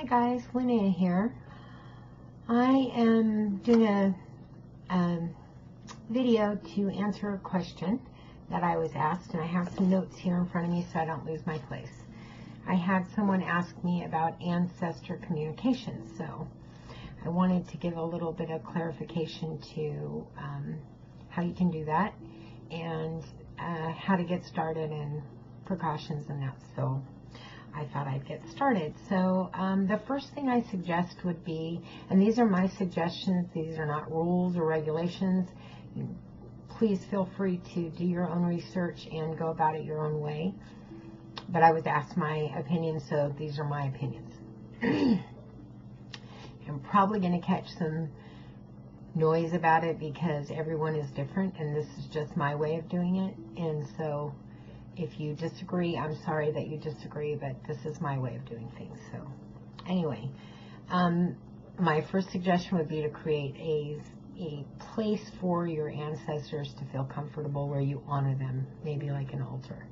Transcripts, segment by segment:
Hi guys, Linnea here. I am doing a video to answer a question that I was asked, and I have some notes here in front of me so I don't lose my place. I had someone ask me about ancestor communication, so I wanted to give a little bit of clarification to how you can do that and how to get started and precautions and that. So I thought I'd get started. So the first thing I suggest would be, and these are my suggestions, these are not rules or regulations. Please feel free to do your own research and go about it your own way. But I was asked my opinion, so these are my opinions. I'm probably going to catch some noise about it because everyone is different, and this is just my way of doing it. And so if you disagree, I'm sorry that you disagree, but this is my way of doing things. So anyway, my first suggestion would be to create a place for your ancestors to feel comfortable where you honor them, maybe like an altar.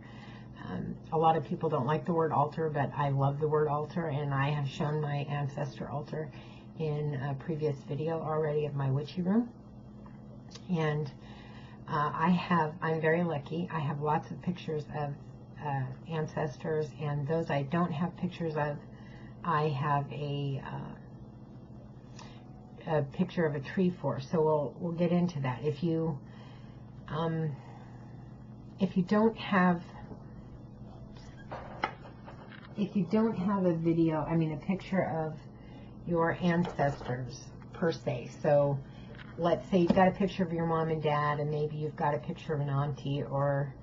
A lot of people don't like the word altar, but I love the word altar, and I have shown my ancestor altar in a previous video already of my witchy room. And I'm very lucky. I have lots of pictures of ancestors, and those I don't have pictures of, I have a picture of a tree for. So we'll get into that. If you don't have a video, I mean a picture of your ancestors per se. So let's say you've got a picture of your mom and dad, and maybe you've got a picture of an auntie or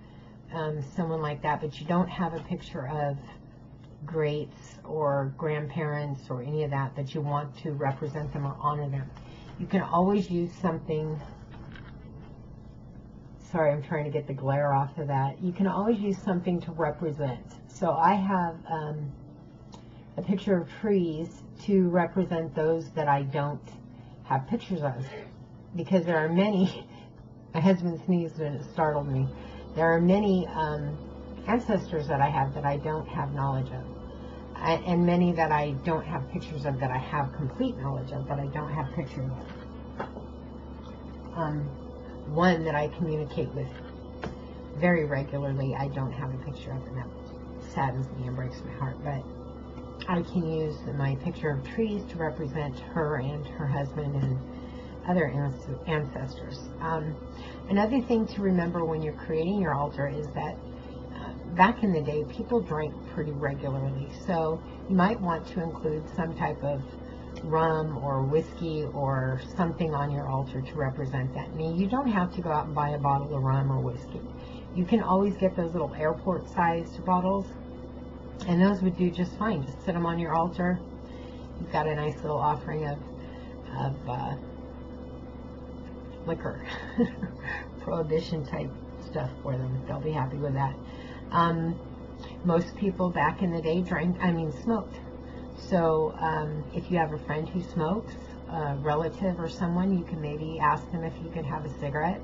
someone like that, but you don't have a picture of greats or grandparents or any of that, but you want to represent them or honor them. You can always use something. Sorry, I'm trying to get the glare off of that. You can always use something to represent. So I have a picture of trees to represent those that I don't have pictures of, because there are many, my husband sneezed and it startled me, there are many ancestors that I have that I don't have knowledge of, and many that I don't have pictures of that I have complete knowledge of, but I don't have pictures of. One that I communicate with very regularly, I don't have a picture of, and that saddens me and breaks my heart, but I can use my picture of trees to represent her and her husband and other ancestors. Another thing to remember when you're creating your altar is that back in the day, people drank pretty regularly, so you might want to include some type of rum or whiskey or something on your altar to represent that. I mean, you don't have to go out and buy a bottle of rum or whiskey. You can always get those little airport-sized bottles, and those would do just fine. Just sit them on your altar. You've got a nice little offering of liquor, prohibition type stuff for them. They'll be happy with that. Most people back in the day smoked. So if you have a friend who smokes, a relative or someone, you can maybe ask them if you could have a cigarette.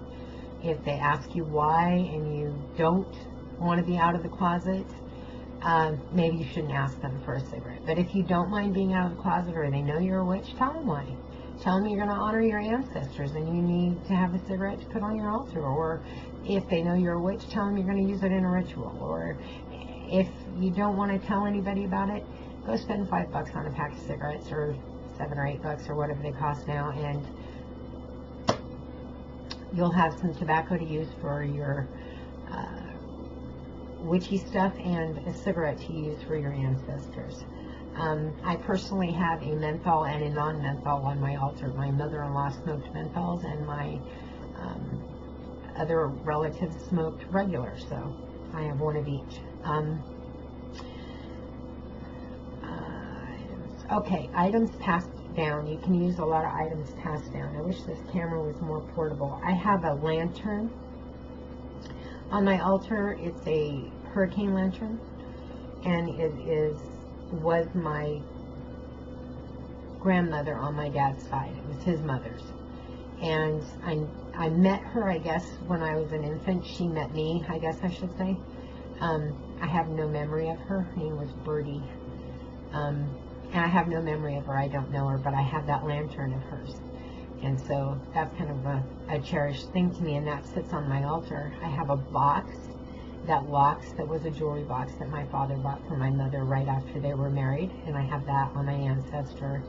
If they ask you why and you don't want to be out of the closet, maybe you shouldn't ask them for a cigarette. But if you don't mind being out of the closet, or they know you're a witch, tell them why. Tell them you're going to honor your ancestors and you need to have a cigarette to put on your altar. Or if they know you're a witch, tell them you're going to use it in a ritual. Or if you don't want to tell anybody about it, go spend $5 on a pack of cigarettes, or $7 or $8 or whatever they cost now, and you'll have some tobacco to use for your witchy stuff and a cigarette to use for your ancestors. I personally have a menthol and a non-menthol on my altar. My mother-in-law smoked menthols, and my other relatives smoked regular, so I have one of each. Okay, items passed down. You can use a lot of items passed down. I wish this camera was more portable. I have a lantern on my altar. It's a hurricane lantern, and it was my grandmother on my dad's side. It was his mother's, and I met her, I guess, when I was an infant. She met me, I guess I should say. I have no memory of her. Her name was Birdie. And I have no memory of her. I don't know her, but I have that lantern of hers. And so that's kind of a cherished thing to me, and that sits on my altar. I have a box that locks, that was a jewelry box that my father bought for my mother right after they were married, and I have that on my ancestor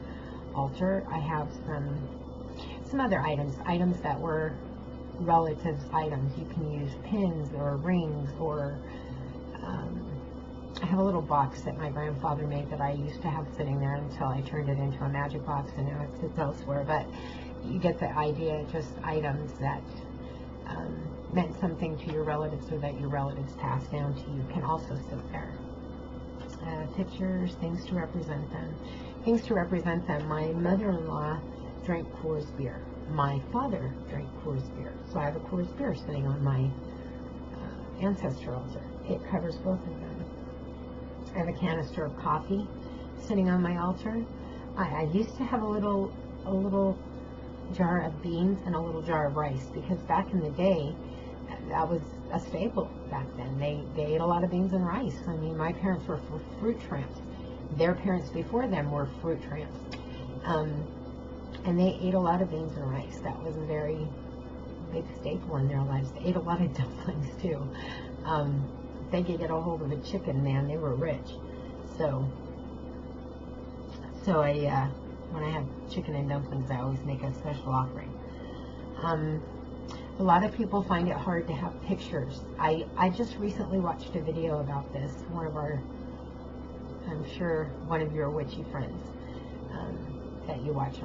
altar. I have some other items that were relatives' items. You can use pins or rings, or I have a little box that my grandfather made that I used to have sitting there until I turned it into a magic box, and now it sits elsewhere. But you get the idea, just items that meant something to your relatives, or that your relatives passed down to you, can also sit there. Pictures, things to represent them. Things to represent them. My mother-in-law drank Coors beer. My father drank Coors beer. So I have a Coors beer sitting on my ancestor altar. It covers both of them. I have a canister of coffee sitting on my altar. I used to have a little jar of beans and a little jar of rice, because back in the day, that was a staple back then. They ate a lot of beans and rice. I mean, my parents were fruit tramps. Their parents before them were fruit tramps. And they ate a lot of beans and rice. That was a very big staple in their lives. They ate a lot of dumplings too. If they could get a hold of a chicken, man, they were rich. So I, when I have chicken and dumplings, I always make a special offering. A lot of people find it hard to have pictures. I just recently watched a video about this. One of our, I'm sure one of your witchy friends that you watch,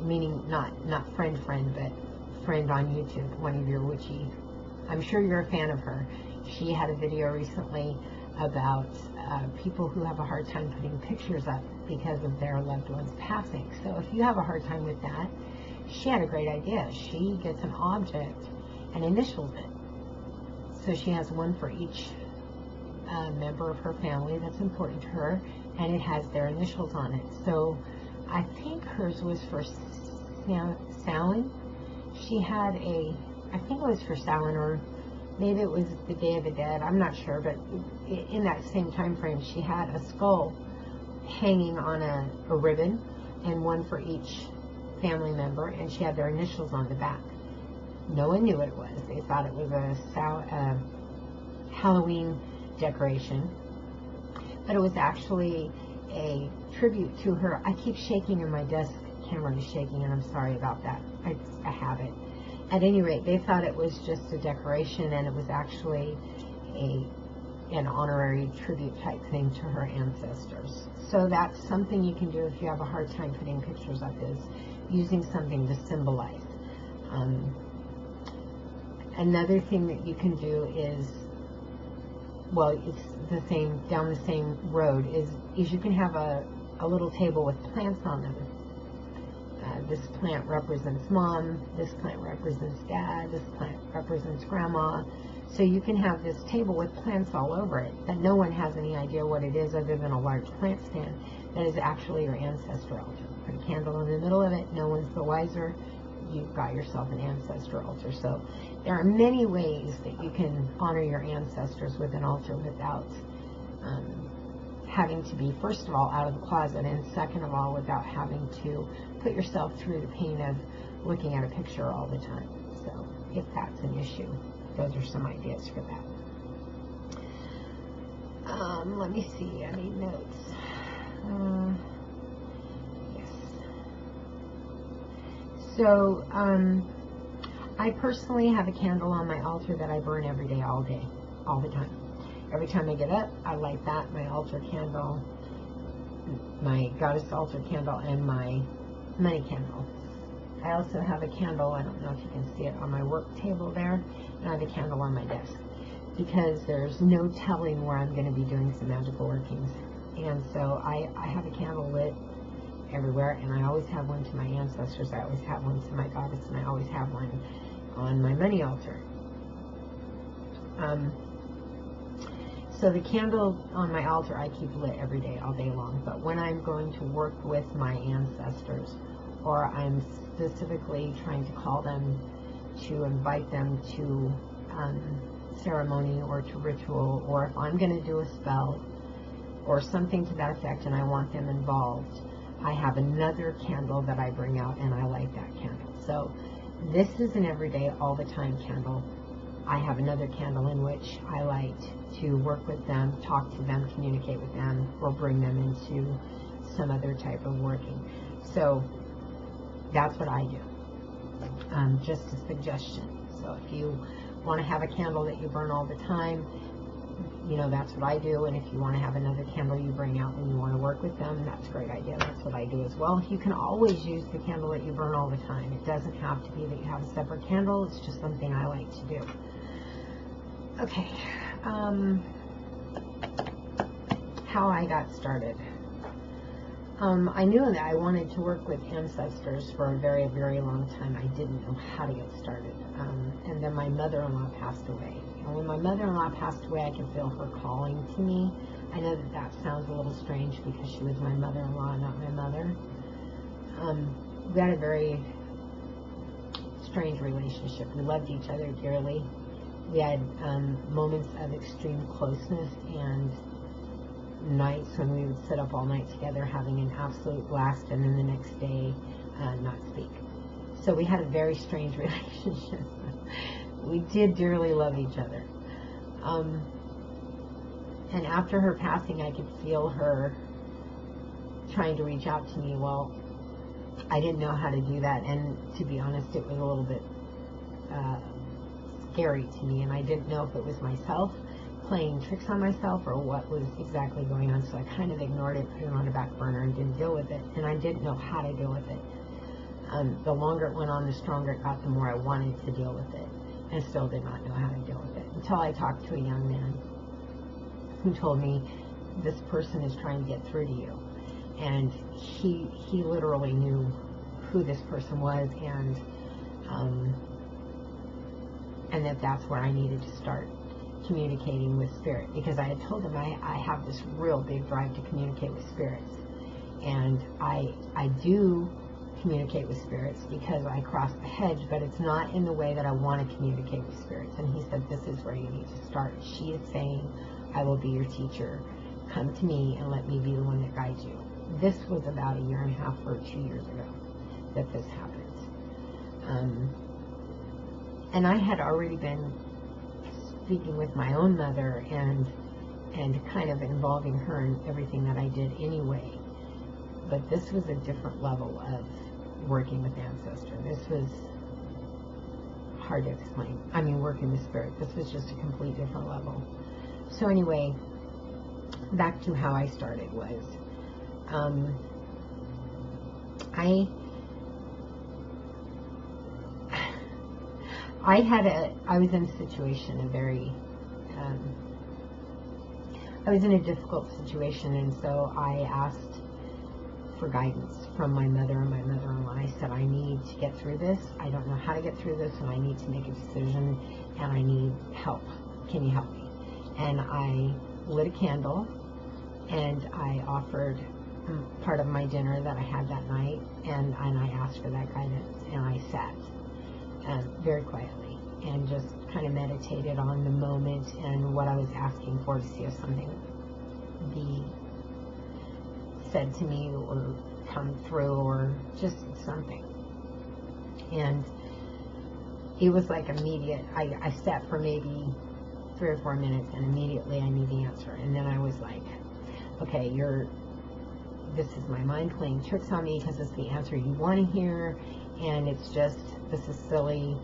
meaning not friend, but friend on YouTube, one of your witchy, I'm sure you're a fan of her. She had a video recently about people who have a hard time putting pictures up because of their loved ones passing. So if you have a hard time with that, she had a great idea. She gets an object and initials it. So she has one for each member of her family that's important to her, and it has their initials on it. So I think hers was for Samhain. She had I think it was for Samhain, or maybe it was the Day of the Dead. I'm not sure, but in that same time frame, she had a skull hanging on a ribbon, and one for each family member, and she had their initials on the back. No one knew what it was. They thought it was a Halloween decoration, but it was actually a tribute to her. I keep shaking, and my desk camera is shaking, and I'm sorry about that. It's a habit. At any rate, they thought it was just a decoration, and it was actually an honorary tribute type thing to her ancestors. So that's something you can do if you have a hard time putting pictures up, is using something to symbolize. Another thing that you can do is, well, it's the same, down the same road, is you can have a little table with plants on them. This plant represents mom, this plant represents dad, this plant represents grandma. So you can have this table with plants all over it that no one has any idea what it is other than a large plant stand that is actually your ancestor altar. Put a candle in the middle of it, no one's the wiser. You've got yourself an ancestor altar. So there are many ways that you can honor your ancestors with an altar without having to be, first of all, out of the closet, and second of all, without having to put yourself through the pain of looking at a picture all the time. So if that's an issue, those are some ideas for that. Let me see, I made notes. Yes. So, I personally have a candle on my altar that I burn every day, all the time. Every time I get up, I light that, my altar candle, my goddess altar candle, and my money candle. I also have a candle, I don't know if you can see it, on my work table there, and I have a candle on my desk, because there's no telling where I'm going to be doing some magical workings. And so I have a candle lit everywhere, and I always have one to my ancestors, I always have one to my goddess, and I always have one on my money altar. So the candle on my altar I keep lit every day, all day long. But when I'm going to work with my ancestors, or I'm specifically trying to call them, to invite them to ceremony or to ritual, or if I'm going to do a spell, or something to that effect, and I want them involved, I have another candle that I bring out and I light that candle. So this is an everyday, all the time candle. I have another candle in which I light to work with them, talk to them, communicate with them, or bring them into some other type of working. So that's what I do. Just a suggestion. So if you want to have a candle that you burn all the time, you know, that's what I do. And if you want to have another candle you bring out when you want to work with them, that's a great idea. That's what I do as well. You can always use the candle that you burn all the time. It doesn't have to be that you have a separate candle. It's just something I like to do. Okay. How I got started. I knew that I wanted to work with ancestors for a very, very long time. I didn't know how to get started. And then my mother-in-law passed away. And when my mother-in-law passed away, I could feel her calling to me. I know that that sounds a little strange because she was my mother-in-law, not my mother. We had a very strange relationship. We loved each other dearly. We had moments of extreme closeness and nights when we would sit up all night together having an absolute blast, and then the next day not speak. So we had a very strange relationship. We did dearly love each other. And after her passing, I could feel her trying to reach out to me. Well, I didn't know how to do that, and to be honest, it was a little bit scary to me, and I didn't know if it was myself playing tricks on myself or what was exactly going on, so I kind of ignored it, put it on the back burner, and didn't deal with it, and I didn't know how to deal with it. The longer it went on, the stronger it got, the more I wanted to deal with it, and still did not know how to deal with it, until I talked to a young man who told me, this person is trying to get through to you. And he literally knew who this person was, and that's where I needed to start communicating with spirit, because I had told him I have this real big drive to communicate with spirits, and I do communicate with spirits because I cross the hedge, but it's not in the way that I want to communicate with spirits. And he said, this is where you need to start. She is saying, I will be your teacher. Come to me and let me be the one that guides you. This was about 1.5 years or 2 years ago that this happened. And I had already been speaking with my own mother and kind of involving her in everything that I did anyway. But this was a different level of working with Ancestor. This was hard to explain. I mean, working with spirit. This was just a complete different level. So anyway, back to how I started was, I was in a situation, I was in a difficult situation, and so I asked for guidance from my mother and my mother-in-law. I said, I need to get through this. I don't know how to get through this, and I need to make a decision, and I need help. Can you help me? And I lit a candle, and I offered part of my dinner that I had that night, and I asked for that guidance, and I sat very quietly and just kind of meditated on the moment and what I was asking for, to see if something would be said to me or come through, or just something. And it was like immediate. I sat for maybe 3 or 4 minutes, and immediately I knew the answer. And then I was like, okay, this is my mind playing tricks on me, because it's the answer you want to hear, and it's just, this is silly.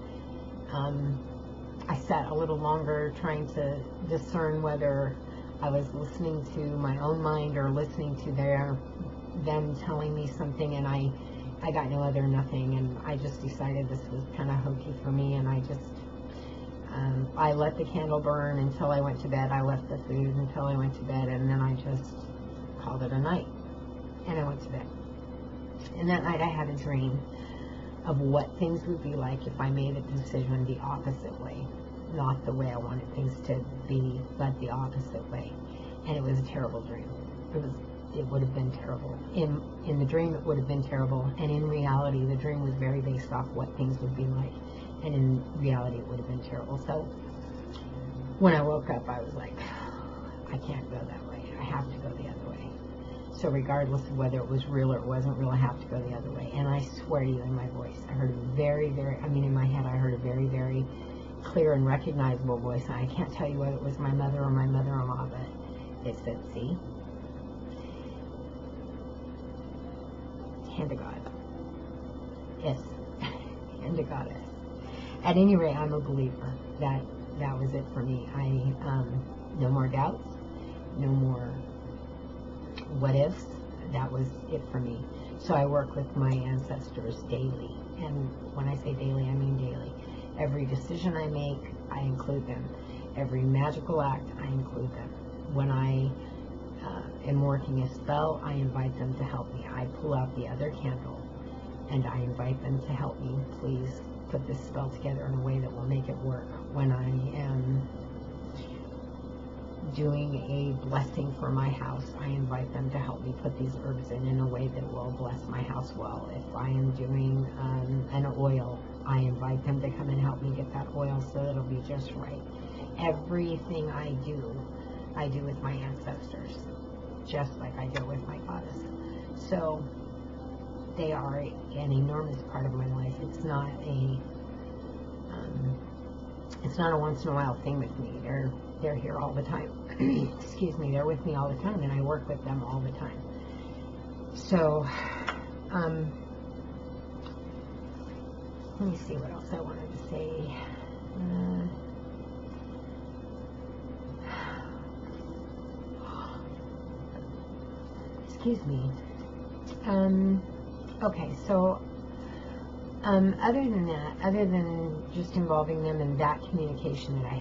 I sat a little longer trying to discern whether I was listening to my own mind or listening to them telling me something, and I got no other nothing, and I just decided this was kind of hokey for me, and I just I let the candle burn until I went to bed. I left the food until I went to bed, and then I just called it a night, and I went to bed. And that night I had a dream of what things would be like if I made a decision the opposite way. Not the way I wanted things to be, but the opposite way. And it was a terrible dream. It would have been terrible. In the dream it would have been terrible, and in reality the dream was very based off what things would be like, and in reality it would have been terrible. So when I woke up, I was like, I can't go that way. I have to go the other way. So regardless of whether it was real or it wasn't real, I have to go the other way. And I swear to you, in my voice, I heard a very, very, I mean, in my head, I heard a very, very clear and recognizable voice. And I can't tell you whether it was my mother or my mother-in-law, but it said, see? Hand to God. Yes. Hand to God. At any rate, I'm a believer. That was it for me. No more doubts, no more what ifs. That was it for me. So I work with my ancestors daily. And when I say daily, I mean daily. Every decision I make, I include them. Every magical act, I include them. When I am working a spell, I invite them to help me. I pull out the other candle and I invite them to help me. Please put this spell together in a way that will make it work. When I am doing a blessing for my house, I invite them to help me put these herbs in a way that will bless my house well. If I am doing an oil, I invite them to come and help me get that oil so that it'll be just right. Everything I do with my ancestors, just like I do with my goddess. So they are an enormous part of my life. It's not a once in a while thing with me. They're here all the time. Excuse me, they're with me all the time, and I work with them all the time. So, let me see what else I wanted to say. Excuse me. Okay, so other than that, other than just involving them in that communication that I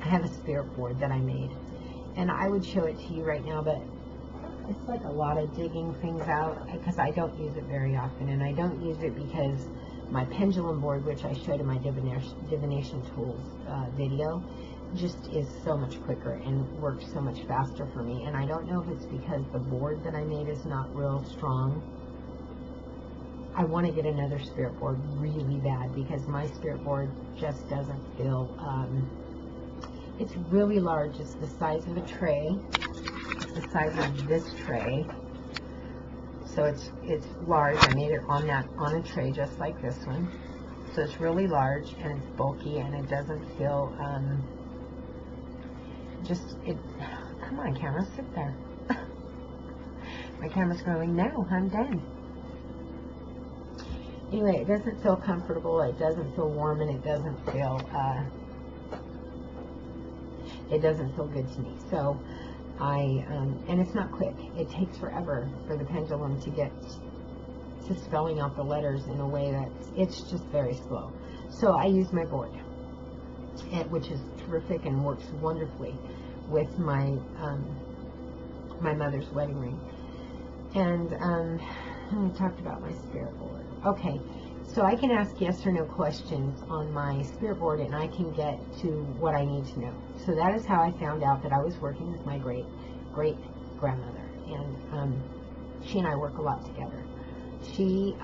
have a spirit board that I made, and I would show it to you right now, but it's like a lot of digging things out because I don't use it very often, and I don't use it because my pendulum board, which I showed in my divination tools video, just is so much quicker and works so much faster for me. And I don't know if it's because the board that I made is not real strong. I want to get another spirit board really bad because my spirit board just doesn't feel, it's really large. It's the size of a tray. It's the size of this tray. So it's large. I made it on a tray just like this one. So it's really large and it's bulky and it doesn't feel, come on, camera, sit there. My camera's going, no, I'm done. Anyway, it doesn't feel comfortable, it doesn't feel warm, and it doesn't feel good to me. So and it's not quick. It takes forever for the pendulum to get to spelling out the letters in a way that it's just very slow. So I use my board, which is terrific and works wonderfully with my my mother's wedding ring. And I talked about my spirit board. Okay, so I can ask yes or no questions on my spirit board and I can get to what I need to know. So that is how I found out that I was working with my great grandmother, and she and I work a lot together. She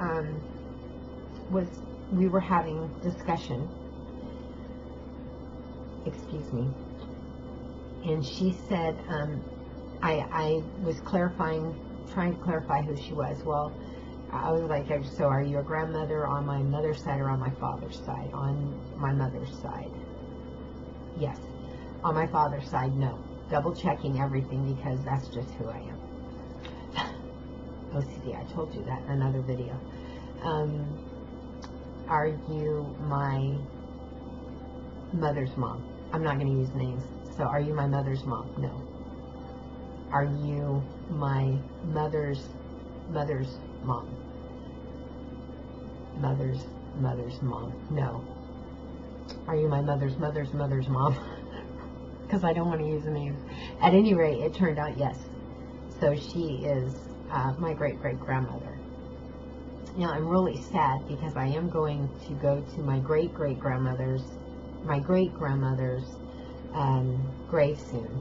we were having discussion, excuse me, and she said, I was trying to clarify who she was. Well, I was like, so are you a grandmother on my mother's side or on my father's side? On my mother's side, yes. On my father's side, no. Double checking everything because that's just who I am. OCD, I told you that in another video. Are you my mother's mom? I'm not going to use names. So are you my mother's mom? No. Are you my mother's mom? Mother's mom? No. Are you my mother's mom? Because I don't want to use the names. At any rate, it turned out yes. So she is my great-great-grandmother. Now, I'm really sad because I am going to go to my great-great-grandmother's grave soon.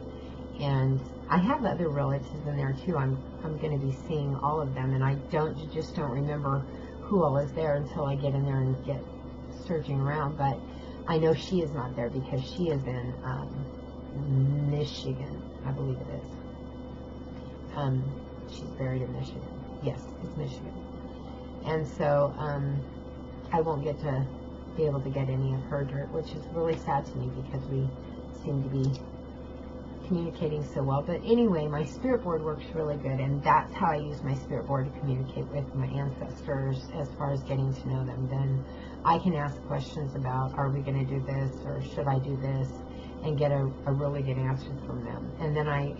And I have other relatives in there too. I'm going to be seeing all of them, and I just don't remember who all is there until I get in there and get searching around. But I know she is not there because she is in Michigan, I believe it is. She's buried in Michigan. Yes, it's Michigan. And so I won't get to be able to get any of her dirt, which is really sad to me because we seem to be communicating so well. But anyway, my spirit board works really good, and that's how I use my spirit board to communicate with my ancestors as far as getting to know them. Then I can ask questions about, are we going to do this, or should I do this, and get a really good answer from them. And then I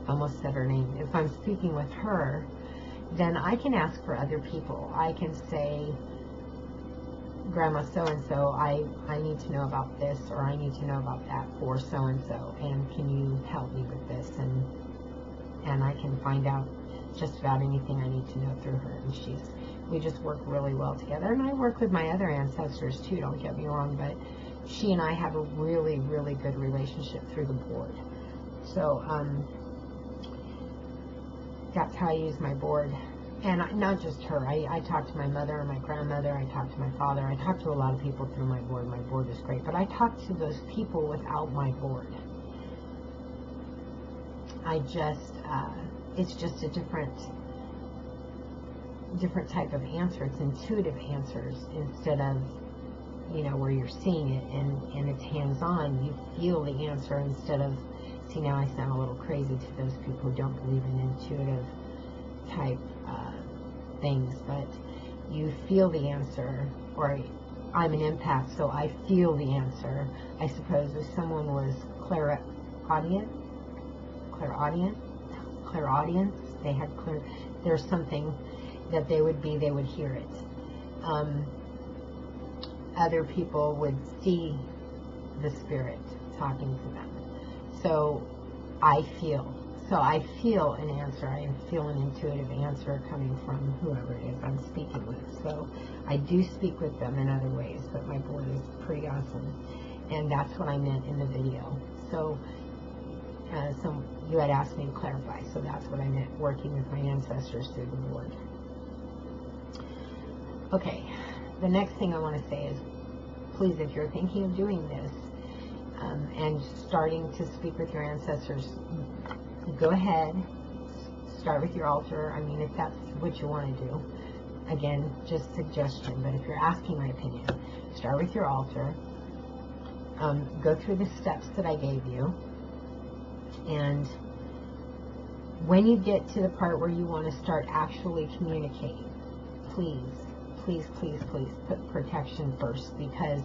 almost said her name, if I'm speaking with her, then I can ask for other people. I can say, Grandma so-and-so, I need to know about this, or I need to know about that for so-and-so, and can you help me with this? And I can find out just about anything I need to know through her. And we just work really well together. And I work with my other ancestors too, don't get me wrong, but she and I have a really, really good relationship through the board. So that's how I use my board. And not just her. I talk to my mother and my grandmother. I talk to my father. I talk to a lot of people through my board. My board is great. But I talk to those people without my board. It's just a different type of answer. It's intuitive answers instead of, where you're seeing it and it's hands-on. You feel the answer instead of, see, now I sound a little crazy to those people who don't believe in intuitive type things, but you feel the answer, or I'm an empath, so I feel the answer. I suppose if someone was clairaudient, they had there's something that they would hear it. Other people would see the spirit talking to them. So I feel an answer. I feel an intuitive answer coming from whoever it is I'm speaking with. So I do speak with them in other ways, but my board is pretty awesome. And that's what I meant in the video. So you had asked me to clarify, so that's what I meant, working with my ancestors through the board. Okay, the next thing I want to say is, please, if you're thinking of doing this and starting to speak with your ancestors, go ahead, start with your altar. I mean, if that's what you want to do. Again, just suggestion, but if you're asking my opinion, start with your altar. Go through the steps that I gave you. And when you get to the part where you want to start actually communicating, please, please, please, please put protection first, because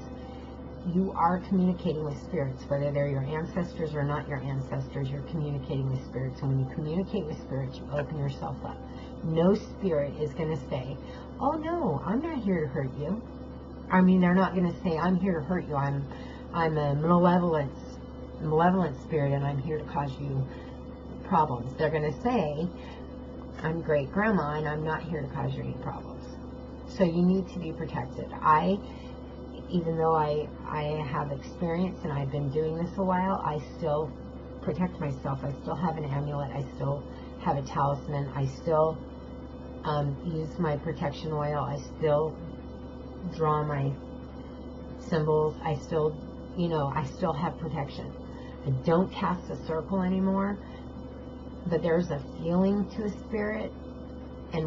you are communicating with spirits, whether they're your ancestors or not your ancestors. You're communicating with spirits, and when you communicate with spirits, you open yourself up. No spirit is going to say, oh no, I'm not here to hurt you. I mean, they're not going to say, I'm here to hurt you. I'm a malevolent spirit, and I'm here to cause you problems. They're going to say, I'm great grandma, and I'm not here to cause you any problems. So you need to be protected. Even though I have experience and I've been doing this a while, I still protect myself. I still have an amulet. I still have a talisman. I still use my protection oil. I still draw my symbols. I still have protection. I don't cast a circle anymore, but there's a feeling to a spirit, and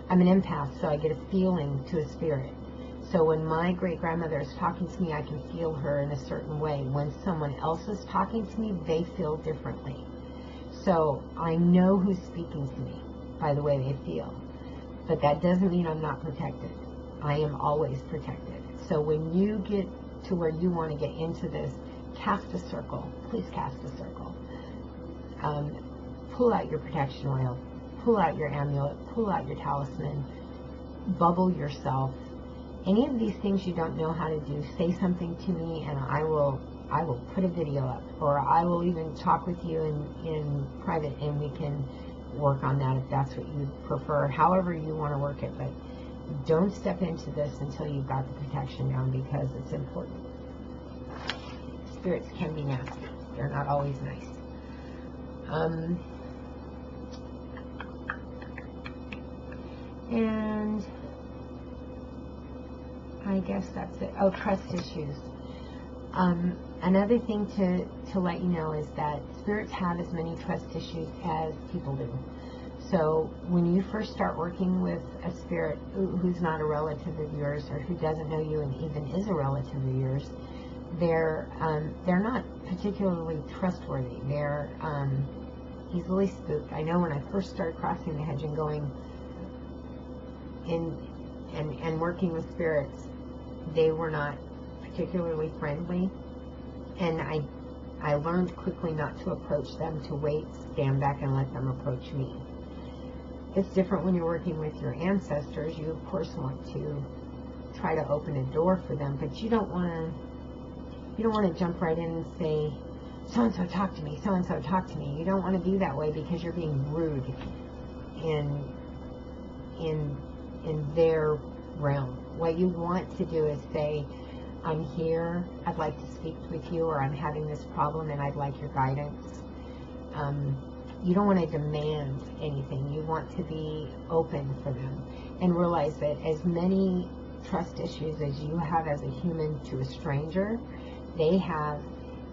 I'm an empath, so I get a feeling to a spirit. So when my great-grandmother is talking to me, I can feel her in a certain way. When someone else is talking to me, they feel differently. So I know who's speaking to me by the way they feel. But that doesn't mean I'm not protected. I am always protected. So when you get to where you want to get into this, cast a circle. Please cast a circle. Pull out your protection oil. Pull out your amulet. Pull out your talisman. Bubble yourself. Any of these things you don't know how to do, say something to me, and I will put a video up, or I will even talk with you in private, and we can work on that if that's what you prefer, however you want to work it. But don't step into this until you've got the protection down, because it's important. Spirits can be nasty. They're not always nice. And I guess that's it. Oh, trust issues. Another thing to let you know is that spirits have as many trust issues as people do. So when you first start working with a spirit who's not a relative of yours, or who doesn't know you and even is a relative of yours, they're not particularly trustworthy. They're easily spooked. I know when I first started crossing the hedge and going in and working with spirits, they were not particularly friendly, and I learned quickly not to approach them, to wait, stand back, and let them approach me. It's different when you're working with your ancestors. You of course want to try to open a door for them, but you don't want to jump right in and say, so-and-so talk to me, so-and-so talk to me. You don't want to be that way, because you're being rude in their realm. What you want to do is say, I'm here, I'd like to speak with you, or I'm having this problem and I'd like your guidance. You don't want to demand anything. You want to be open for them, and realize that as many trust issues as you have as a human to a stranger, they have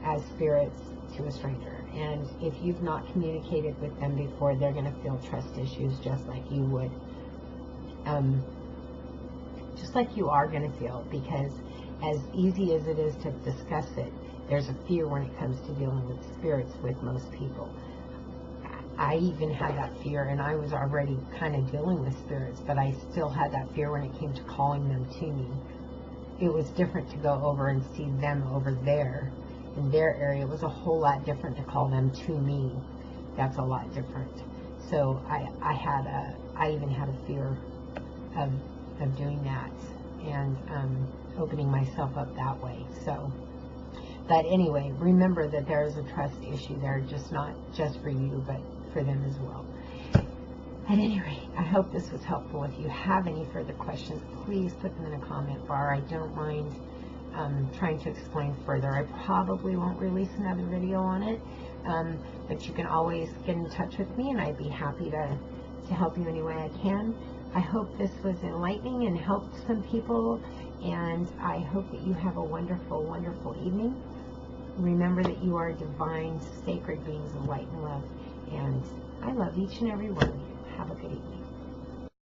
as spirits to a stranger. And if you've not communicated with them before, they're going to feel trust issues just like you would. Just like you are going to feel, because as easy as it is to discuss it, there's a fear when it comes to dealing with spirits with most people. I even had that fear, and I was already kind of dealing with spirits, but I still had that fear when it came to calling them to me. It was different to go over and see them over there in their area. It was a whole lot different to call them to me. That's a lot different. So I even had a fear of doing that, and opening myself up that way. So, but anyway, remember that there is a trust issue there, just not just for you, but for them as well. At any rate, I hope this was helpful. If you have any further questions, please put them in a comment bar. I don't mind trying to explain further. I probably won't release another video on it, but you can always get in touch with me, and I'd be happy to help you any way I can. I hope this was enlightening and helped some people, and I hope that you have a wonderful, wonderful evening. Remember that you are divine, sacred beings of light and love, and I love each and every one of you. Have a good evening.